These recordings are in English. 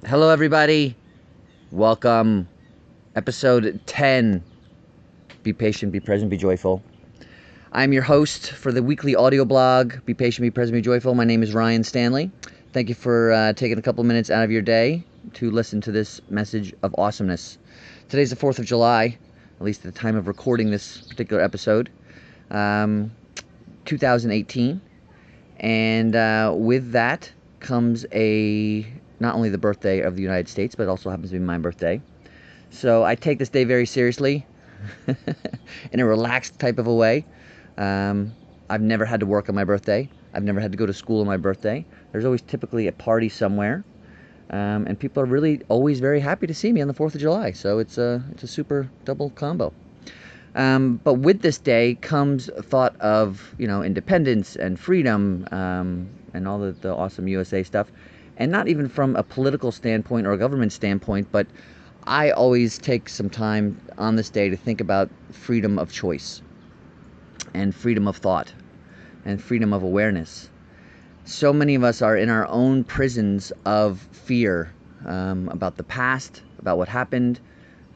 Hello, everybody. Welcome. Episode 10. Be patient, be present, be joyful. I'm your host for the weekly audio blog, Be Patient, Be Present, Be Joyful. My name is Ryan Stanley. Thank you for taking a couple minutes out of your day to listen to this message of awesomeness. Today's the 4th of July, at least at the time of recording this particular episode, 2018. And with that comes not only the birthday of the United States, but it also happens to be my birthday. So I take this day very seriously in a relaxed type of a way. I've never had to work on my birthday. I've never had to go to school on my birthday. There's always typically a party somewhere. And people are really always very happy to see me on the 4th of July. So it's a super double combo. But with this day comes a thought of, independence and freedom, and all the awesome USA stuff. And not even from a political standpoint or a government standpoint, but I always take some time on this day to think about freedom of choice and freedom of thought and freedom of awareness. So many of us are in our own prisons of fear, about the past, about what happened.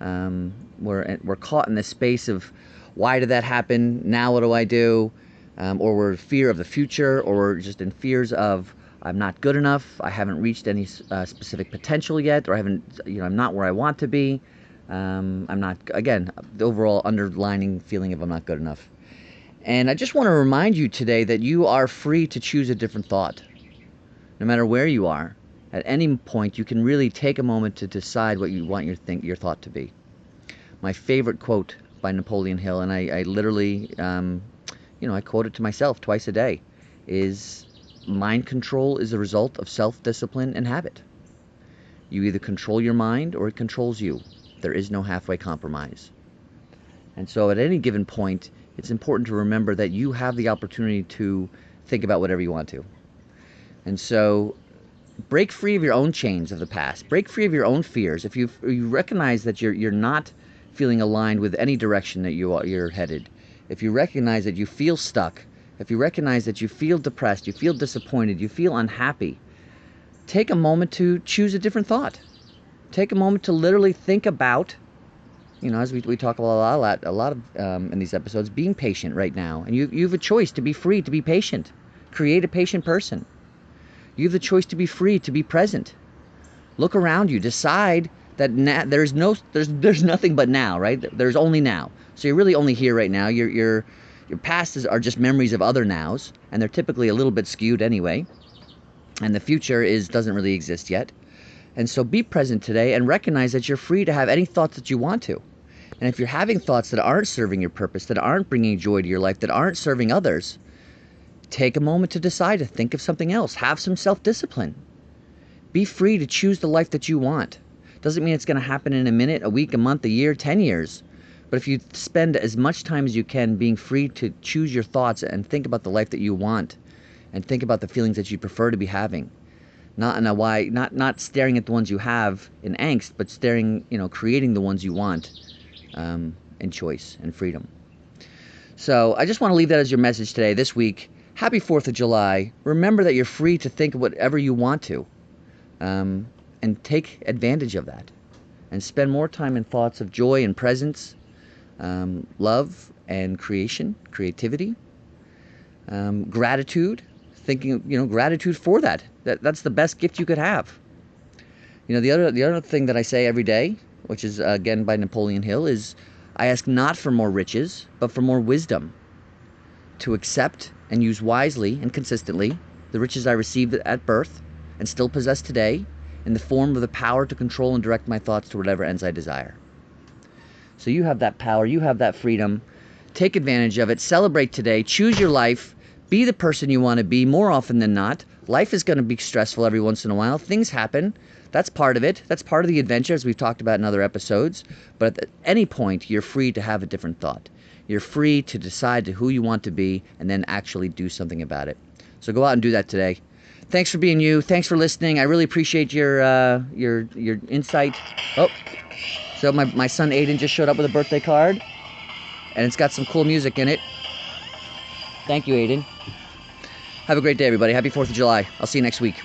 We're caught in this space of, why did that happen? Now what do I do? Or we're in fear of the future, or we're just in fears of, I'm not good enough, I haven't reached any specific potential yet, or I'm not where I want to be. I'm not, again, the overall underlining feeling of I'm not good enough. And I just want to remind you today that you are free to choose a different thought. No matter where you are, at any point, you can really take a moment to decide what you want your thought to be. My favorite quote by Napoleon Hill, and I literally, I quote it to myself twice a day, is, mind control is the result of self-discipline and habit. You either control your mind or it controls you. There is no halfway compromise. And so at any given point, it's important to remember that you have the opportunity to think about whatever you want to. And so break free of your own chains of the past. Break free of your own fears. If you recognize that you're not feeling aligned with any direction that you're headed, if you recognize that you feel stuck, if you recognize that you feel depressed, you feel disappointed, you feel unhappy, take a moment to choose a different thought. Take a moment to literally think about, as we talk about a lot of in these episodes, being patient right now. And you have a choice to be free, to be patient. Create a patient person. You have the choice to be free, to be present. Look around you. Decide that there's nothing but now, right? There's only now. So you're really only here right now. Your past are just memories of other nows, and they're typically a little bit skewed anyway. And the future doesn't really exist yet. And so be present today and recognize that you're free to have any thoughts that you want to. And if you're having thoughts that aren't serving your purpose, that aren't bringing joy to your life, that aren't serving others, take a moment to decide to think of something else. Have some self-discipline. Be free to choose the life that you want. Doesn't mean it's going to happen in a minute, a week, a month, a year, 10 years. But if you spend as much time as you can being free to choose your thoughts and think about the life that you want, and think about the feelings that you prefer to be having, not staring at the ones you have in angst, but creating the ones you want, in choice and freedom. So I just want to leave that as your message today, this week. Happy 4th of July. Remember that you're free to think of whatever you want to, and take advantage of that. And spend more time in thoughts of joy and presence, love and creativity, gratitude, gratitude for that. That's the best gift you could have. The other thing that I say every day, which is again by Napoleon Hill, is, I ask not for more riches, but for more wisdom, to accept and use wisely and consistently the riches I received at birth and still possess today, in the form of the power to control and direct my thoughts to whatever ends I desire. So you have that power, you have that freedom. Take advantage of it. Celebrate today. Choose your life. Be the person you want to be more often than not. Life is going to be stressful every once in a while. Things happen. That's part of it. That's part of the adventure, as we've talked about in other episodes. But at any point, you're free to have a different thought. You're free to decide who you want to be and then actually do something about it. So go out and do that today. Thanks for being you. Thanks for listening. I really appreciate your insight. Oh, so my son Aiden just showed up with a birthday card, and it's got some cool music in it. Thank you, Aiden. Have a great day, everybody. Happy 4th of July. I'll see you next week.